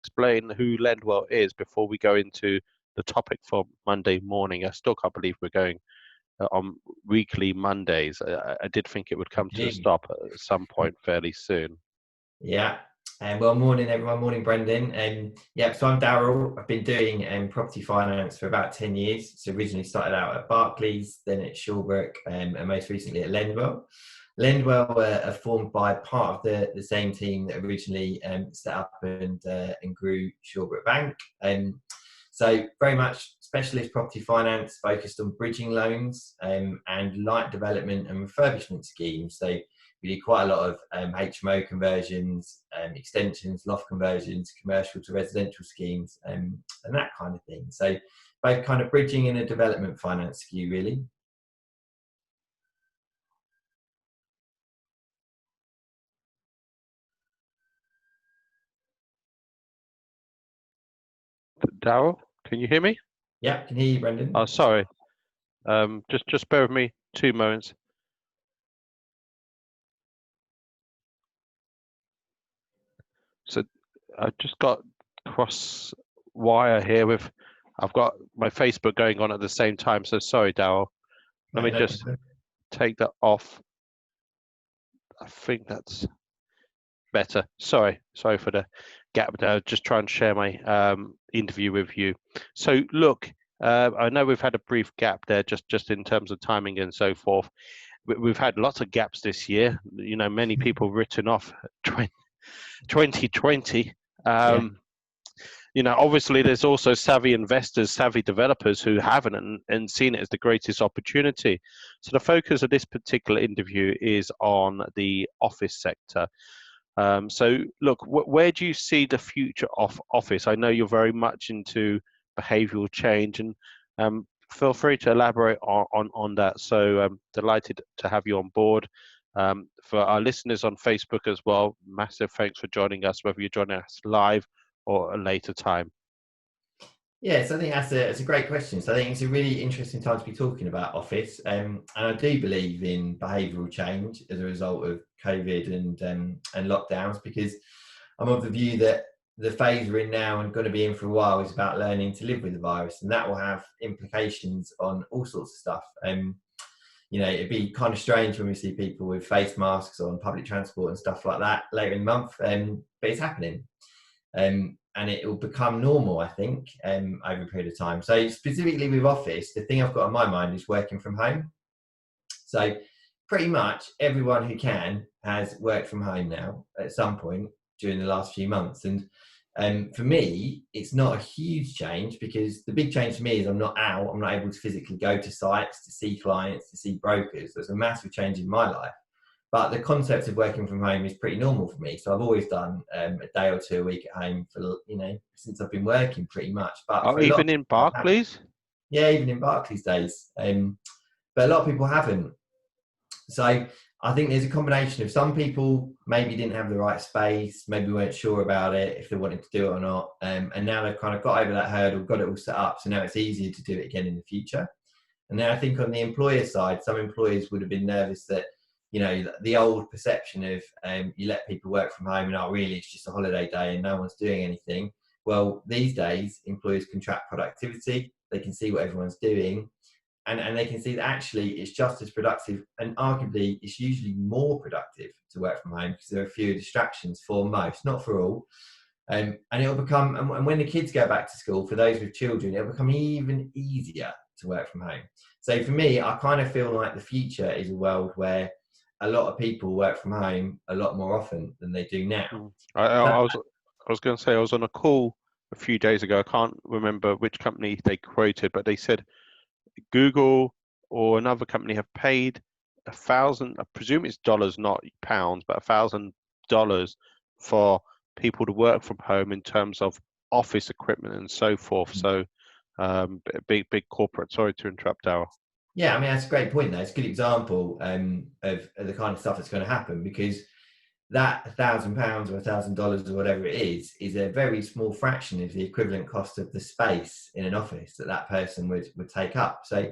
explain who Lendwell is before we go into the topic for Monday morning? I still can't believe we're going on weekly Mondays. I did think it would come to a stop at some point fairly soon. Yeah. Well, morning everyone. Morning, Brendan. Yeah, so I'm Daryl. I've been doing property finance for about 10 years. So originally started out at Barclays, then at Shawbrook, and most recently at Lendwell. Lendwell are formed by part of the same team that originally set up and grew Shawbrook Bank. So very much specialist property finance focused on bridging loans and light development and refurbishment schemes. So we do quite a lot of HMO conversions, extensions, loft conversions, commercial to residential schemes, and that kind of thing. So both kind of bridging and a development finance skew, really. Daryl, can you hear me? Yeah, can hear you, Brendan. Oh, sorry. Just bear with me 2 moments. So I've just got cross wire here with, I've got my Facebook going on at the same time. So sorry, Daryl. Let me just take that off. I think that's better. Sorry for the gap there. Just try and share my interview with you. So look, I know we've had a brief gap there, just in terms of timing and so forth. We've had lots of gaps this year. You know, many people written off 2020. You know, obviously there's also savvy investors, savvy developers who haven't and seen it as the greatest opportunity. So the focus of this particular interview is on the office sector. So look, where do you see the future of office? I know you're very much into behavioral change, and feel free to elaborate on that. So delighted to have you on board. For our listeners on Facebook as well, massive thanks for joining us, whether you're joining us live or a later time. Yeah, so I think that's a great question. So I think it's a really interesting time to be talking about office, and I do believe in behavioural change as a result of COVID and lockdowns, because I'm of the view that the phase we're in now and going to be in for a while is about learning to live with the virus, and that will have implications on all sorts of stuff. You know, it'd be kind of strange when we see people with face masks on public transport and stuff like that later in the month, but it's happening. And it will become normal, I think, over a period of time. So specifically with office, the thing I've got on my mind is working from home. So pretty much everyone who can has worked from home now at some point during the last few months. And for me, it's not a huge change, because the big change for me is I'm not out, I'm not able to physically go to sites, to see clients, to see brokers. There's a massive change in my life. But the concept of working from home is pretty normal for me. So I've always done a day or two a week at home for, you know, since I've been working pretty much. But even in Barclays? Yeah, even in Barclays days. But a lot of people haven't. So I think there's a combination of some people maybe didn't have the right space, maybe weren't sure about it, if they wanted to do it or not. And now they've kind of got over that hurdle, got it all set up. So now it's easier to do it again in the future. And then I think on the employer side, some employers would have been nervous that, you know, the old perception of you let people work from home and, oh, really, it's just a holiday day and no one's doing anything. Well, these days, employers can track productivity. They can see what everyone's doing. And they can see that actually it's just as productive, and arguably it's usually more productive to work from home because there are fewer distractions for most, not for all. And it'll become, and when the kids go back to school, for those with children, it'll become even easier to work from home. So for me, I kind of feel like the future is a world where a lot of people work from home a lot more often than they do now. I was going to say, I was on a call a few days ago. I can't remember which company they quoted, but they said Google or another company have paid $1,000, I presume it's dollars, not pounds, but $1,000 for people to work from home in terms of office equipment and so forth. So big corporate. Sorry to interrupt, Daryl. Yeah, I mean, that's a great point there. It's a good example of the kind of stuff that's going to happen, because that £1,000 or $1,000 or whatever it is a very small fraction of the equivalent cost of the space in an office that person would take up. So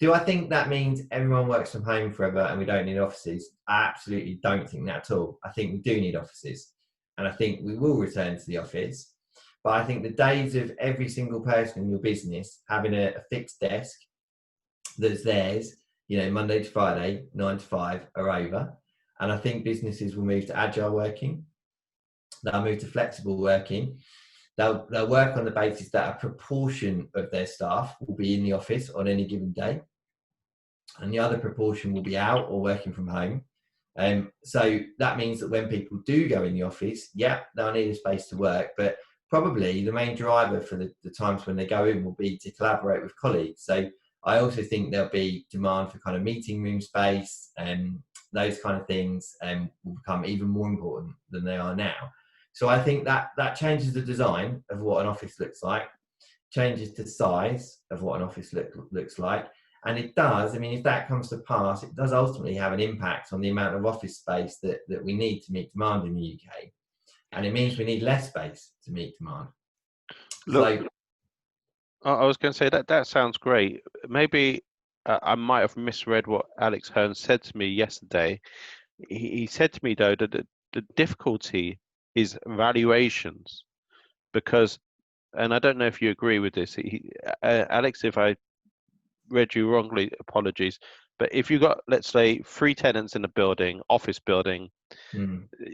do I think that means everyone works from home forever and we don't need offices? I absolutely don't think that at all. I think we do need offices, and I think we will return to the office. But I think the days of every single person in your business having a fixed desk that's theirs, Monday to Friday, 9 to 5, are over. And I think businesses will move to agile working. They'll move to flexible working. They'll work on the basis that a proportion of their staff will be in the office on any given day, and the other proportion will be out or working from home. So that means that when people do go in the office, they'll need a space to work, but probably the main driver for the times when they go in will be to collaborate with colleagues. So I also think there'll be demand for kind of meeting room space, and those kind of things will become even more important than they are now. So I think that changes the design of what an office looks like, changes the size of what an office looks like. And it does, if that comes to pass, it does ultimately have an impact on the amount of office space that we need to meet demand in the UK. And it means we need less space to meet demand. Look, so, I was going to say that sounds great. Maybe I might have misread what Alex Hearn said to me yesterday. He said to me, though, that the difficulty is valuations, because, and I don't know if you agree with this, Alex, if I read you wrongly, apologies, but if you've got, let's say, 3 tenants in a building, office building,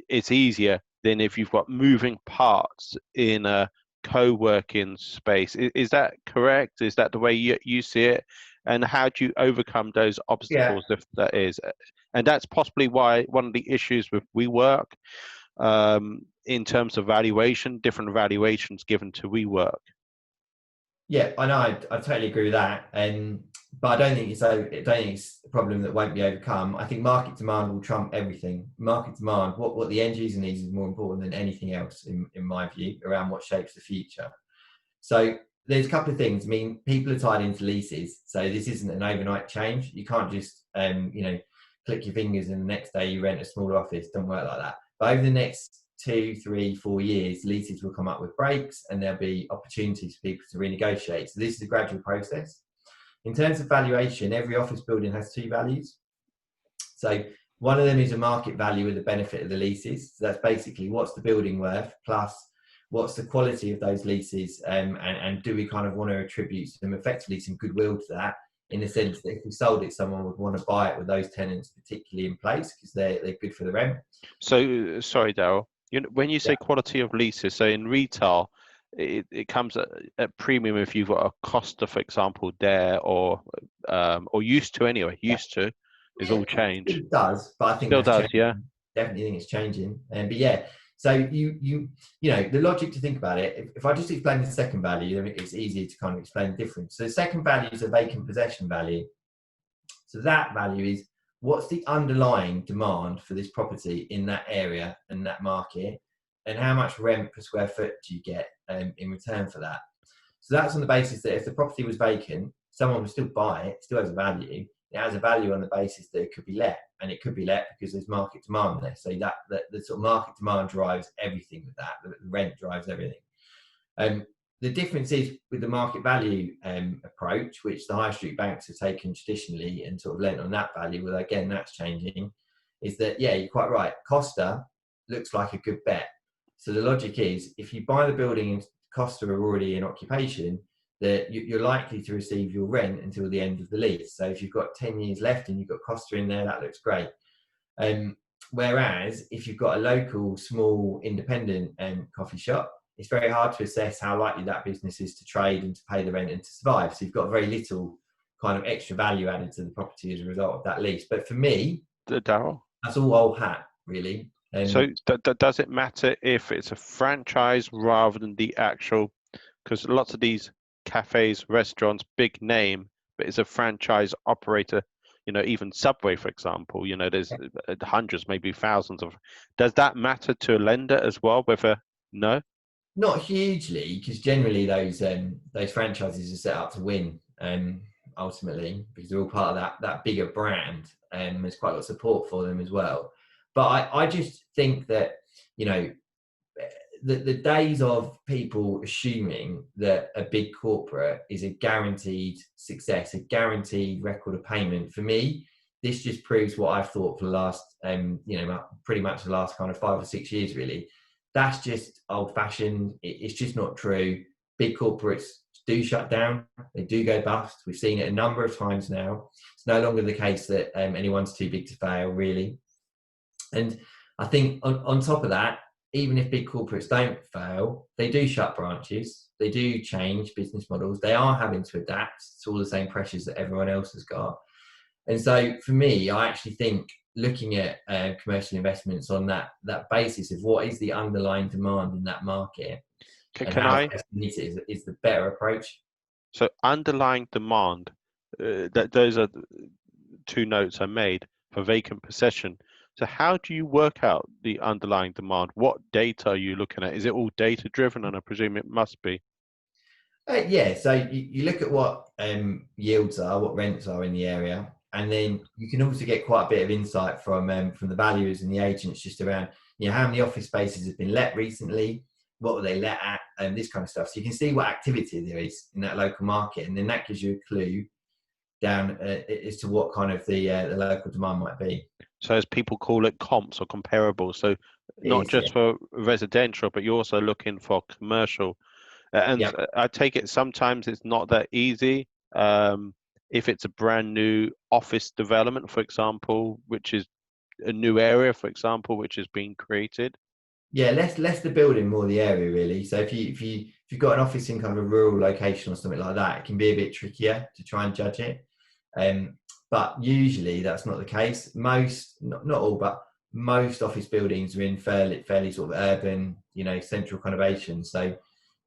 it's easier than if you've got moving parts in a co-working space. Is that correct? Is that the way you see it? And how do you overcome those obstacles, if that is? And that's possibly why one of the issues with WeWork, in terms of valuation, different valuations given to WeWork. Yeah, I know. I totally agree with that. But I don't think it's a problem that won't be overcome. I think market demand will trump everything. Market demand, what the end user needs, is more important than anything else, in my view, around what shapes the future. So there's a couple of things. People are tied into leases, so this isn't an overnight change. You can't just click your fingers and the next day you rent a smaller office. It doesn't work like that. But over the next 2, 3, 4 years, leases will come up with breaks, and there'll be opportunities for people to renegotiate. So this is a gradual process. In terms of valuation, every office building has 2 values. So one of them is a market value with the benefit of the leases. So that's basically what's the building worth, plus what's the quality of those leases, and do we kind of want to attribute them effectively some goodwill to that, in the sense that if we sold it, someone would want to buy it with those tenants particularly in place because they're good for the rent. So, sorry, Daryl, when you say quality of leases, so in retail, it comes at premium if you've got a Costa, for example, there, or used to anyway. Used to is all changed. It does, but I think still does. changing. Yeah, definitely think it's changing. But yeah, so you the logic to think about it. If I just explain the second value, then it's easier to kind of explain the difference. So the second value is a vacant possession value. So that value is what's the underlying demand for this property in that area and that market, and how much rent per square foot do you get in return for that. So that's on the basis that if the property was vacant, someone would still buy it, still has a value. It has a value on the basis that it could be let, and it could be let because there's market demand there. So that the sort of market demand drives everything with that. The rent drives everything. The difference is with the market value approach, which the high street banks have taken traditionally and sort of lent on that value, well, again, that's changing, is that, yeah, you're quite right. Costa looks like a good bet. So the logic is, if you buy the building and Costa are already in occupation, that you're likely to receive your rent until the end of the lease. So if you've got 10 years left and you've got Costa in there, that looks great. Whereas if you've got a local, small, independent coffee shop, it's very hard to assess how likely that business is to trade and to pay the rent and to survive. So you've got very little kind of extra value added to the property as a result of that lease. But for me, Daryl, that's all old hat, really. So does it matter if it's a franchise rather than the actual? Because lots of these cafes, restaurants, big name, but it's a franchise operator. Even Subway, for example. There's hundreds, maybe thousands of. Does that matter to a lender as well? Whether no. Not hugely, because generally those franchises are set up to win, ultimately, because they're all part of that bigger brand, and there's quite a lot of support for them as well. But I just think that, the days of people assuming that a big corporate is a guaranteed success, a guaranteed record of payment, for me, this just proves what I've thought for the last, pretty much the last kind of 5 or 6 years, really, That's just old fashioned. It's just not true. Big corporates do shut down. They do go bust. We've seen it a number of times now. It's no longer the case that anyone's too big to fail, really. And I think on top of that, even if big corporates don't fail, they do shut branches. They do change business models. They are having to adapt to all the same pressures that everyone else has got. And so for me, I actually think looking at commercial investments on that basis of what is the underlying demand in that market and Can how I? best to meet it is the better approach. So underlying demand, that those are two notes I made for vacant possession. So how do you work out the underlying demand? What data are you looking at? Is it all data driven? And I presume it must be. Yeah, so you look at what yields are, what rents are in the area, and then you can also get quite a bit of insight from the valuers and the agents just around, how many office spaces have been let recently, what were they let at, and this kind of stuff. So you can see what activity there is in that local market, and then that gives you a clue down as to what kind of the local demand might be. So as people call it, comps or comparables. So It not is, yeah. just for residential, but you're also looking for commercial. And Yep. I take it sometimes it's not that easy. Um, if it's a brand new office development, for example, which is a new area, for example, which is being created. Yeah, less the building, more the area, really. So if you've got an office in kind of a rural location or something like that, it can be a bit trickier to try and judge it. Um, but usually that's not the case. Most, not all, but most office buildings are in fairly sort of urban, central conurbation. So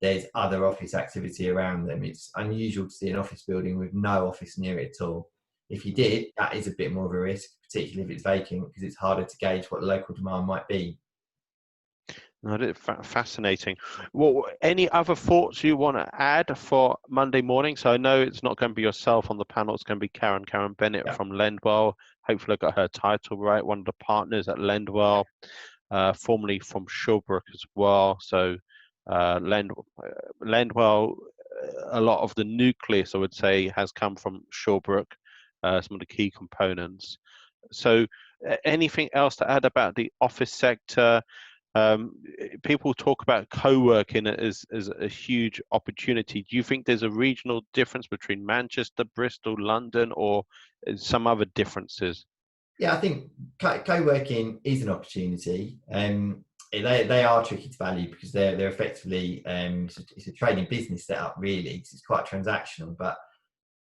there's other office activity around them. It's unusual to see an office building with no office near it at all. If you did, that is a bit more of a risk, particularly if it's vacant, because it's harder to gauge what the local demand might be. No, that's fascinating. Well, any other thoughts you want to add for Monday morning? So I know it's not going to be yourself on the panel. It's going to be Karen Bennett Yeah. from Lendwell. Hopefully, I got her title right. One of the partners at Lendwell, formerly from Shawbrook as well. So Lendwell, a lot of the nucleus, I would say, has come from Shawbrook. Some of the key components. So, anything else to add about the office sector? People talk about co-working as a huge opportunity. Do you think there's a regional difference between Manchester, Bristol, London, or some other differences? Yeah, I think co-working is an opportunity. They are tricky to value because they're effectively it's a trading business setup really. 'Cause it's quite transactional. But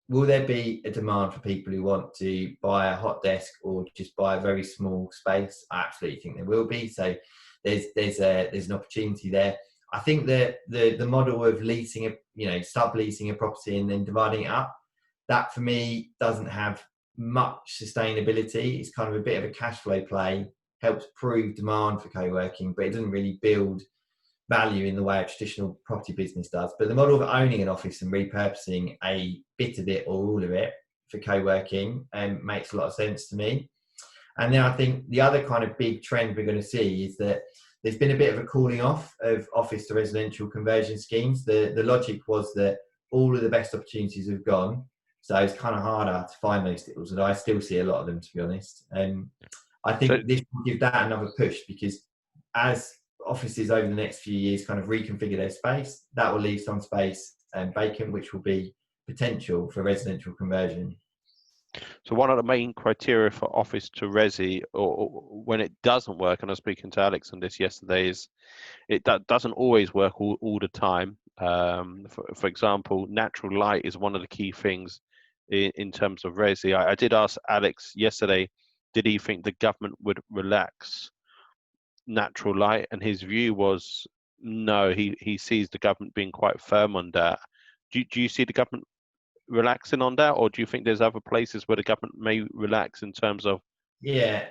will there be a demand for people who want to buy a hot desk or just buy a very small space? I absolutely think there will be. So there's an opportunity there. I think that the model of leasing subleasing a property and then dividing it up, that for me doesn't have much sustainability. It's kind of a bit of a cash flow play, helps prove demand for co-working, but it doesn't really build value in the way a traditional property business does. But the model of owning an office and repurposing a bit of it or all of it for co-working makes a lot of sense to me. And then I think the other kind of big trend we're going to see is that there's been a bit of a cooling off of office to residential conversion schemes. The logic was that all of the best opportunities have gone. So it's kind of harder to find those deals. And I still see a lot of them, to be honest. And I So, think this will give that another push because as offices over the next few years kind of reconfigure their space, that will leave some space vacant, which will be potential for residential conversion. so one of the main criteria for office to resi, or when it doesn't work, and I was speaking to Alex on this yesterday, is it doesn't always work all the time. For example, natural light is one of the key things in terms of resi. I did ask Alex yesterday, did he think the government would relax natural light, and his view was no. He sees the government being quite firm on that. Do you see the government relaxing on that, or do you think there's other places where the government may relax in terms of? Yeah,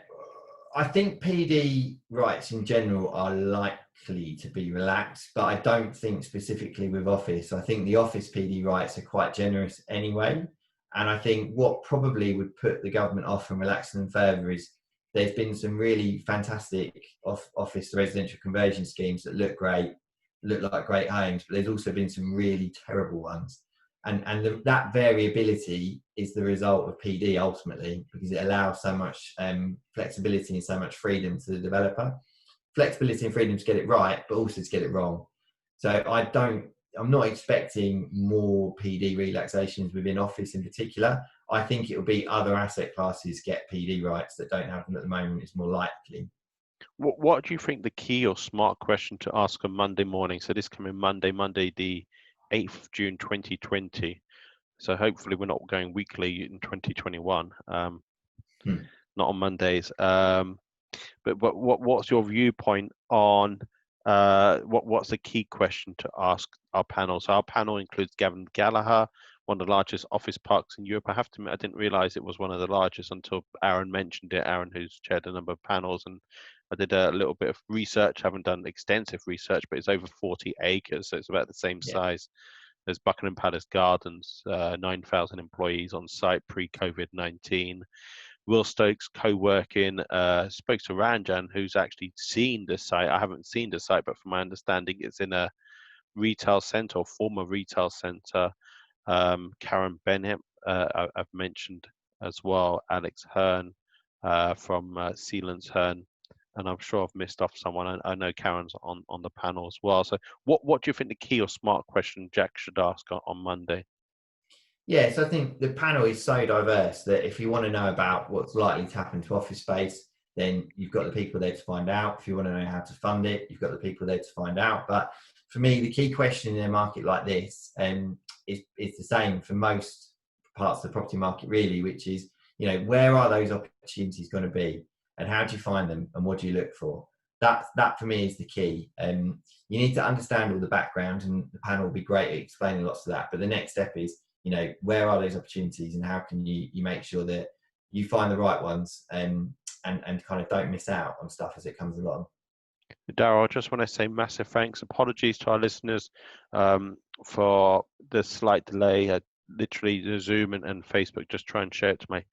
I think PD rights in general are likely to be relaxed, but I don't think specifically with office. I think the office PD rights are quite generous anyway. And I think what probably would put the government off from relaxing them further is there's been some really fantastic office to residential conversion schemes that look great, look like great homes, but there's also been some really terrible ones. And that variability is the result of PD ultimately because it allows so much flexibility and so much freedom to the developer. flexibility and freedom to get it right, but also to get it wrong. So I'm not expecting more PD relaxations within office in particular. I think it will be other asset classes get PD rights that don't have them at the moment. It's more likely. What do you think the key or smart question to ask on Monday morning? So this coming Monday, the 8th of June 2020. So hopefully we're not going weekly in 2021, not on Mondays. But what's your viewpoint on what's the key question to ask our panel? So our panel includes Gavin Gallagher, one of the largest office parks in Europe. I have to admit, I didn't realize it was one of the largest until Aaron mentioned it. Aaron, who's chaired a number of panels, and I did a little bit of research. I haven't done extensive research, but it's over 40 acres, so it's about the same size as Buckingham Palace Gardens. 9,000 employees on site pre-COVID-19. Will Stokes, Coworking, spoke to Ranjan, who's actually seen the site. I haven't seen the site, but from my understanding, it's in a retail centre or former retail centre. Karen Bennett, I've mentioned as well. Alex Hearn from Sealands Hearn, and I'm sure I've missed off someone. I know Karen's on the panel as well. So, what do you think the key or smart question Jack should ask on Monday? Yeah, so I think the panel is so diverse that if you want to know about what's likely to happen to office space, then you've got the people there to find out. If you want to know how to fund it, you've got the people there to find out. But for me, the key question in a market like this is the same for most parts of the property market, really, which is, where are those opportunities going to be, and how do you find them, and what do you look for? That for me is the key. You need to understand all the background, and the panel will be great at explaining lots of that. But the next step is, where are those opportunities, and how can you make sure that you find the right ones and kind of don't miss out on stuff as it comes along. Darryl, I just want to say massive thanks. Apologies to our listeners for the slight delay. Literally, the Zoom and Facebook just try and share it to my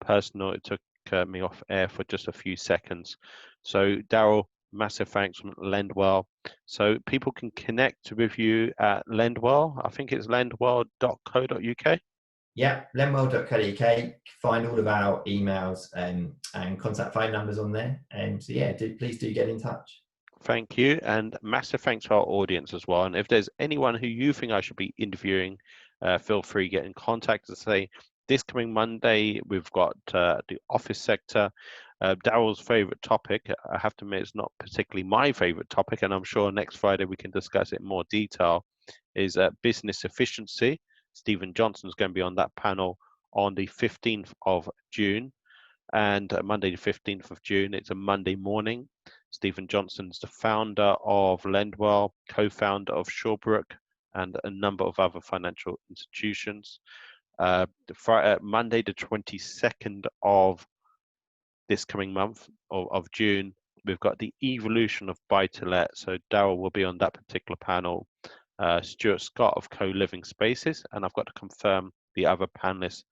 personal. It took me off air for just a few seconds. So, Darryl, massive thanks from Lendwell. So people can connect with you at Lendwell. I think it's lendwell.co.uk. Yeah, lendwell.co.uk. Find all of our emails and contact phone numbers on there. And so yeah, please do get in touch. Thank you, and massive thanks to our audience as well. And if there's anyone who you think I should be interviewing, feel free to get in contact and say, this coming Monday, we've got the office sector. Darryl's favorite topic, I have to admit, it's not particularly my favorite topic, and I'm sure next Friday we can discuss it in more detail, is business efficiency. Stephen Johnson's going to be on that panel on the 15th of June. And Monday the 15th of June, it's a Monday morning. Stephen Johnson's the founder of Lendwell, co-founder of Shawbrook, and a number of other financial institutions. Monday the 22nd of this coming month of June, we've got the evolution of buy-to-let. So Darryl will be on that particular panel. Stuart Scott of Co-Living Spaces, and I've got to confirm the other panelists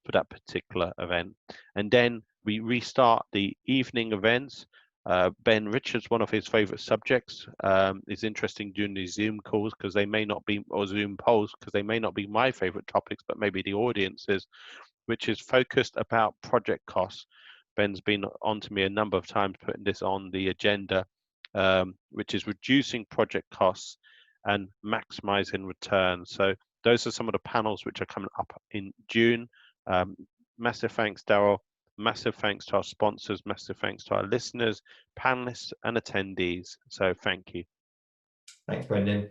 for that particular event. And then we restart the evening events. Ben Richards, one of his favorite subjects, is interesting doing these Zoom calls because they may not be, or Zoom polls, because they may not be my favorite topics, but maybe the audience's, which is focused about project costs. Ben's been on to me a number of times putting this on the agenda, which is reducing project costs and maximizing returns. So those are some of the panels which are coming up in June. Massive thanks, Darryl. Massive thanks to our sponsors. Massive thanks to our listeners, panelists, and attendees. So thank you. Thanks, Brendan.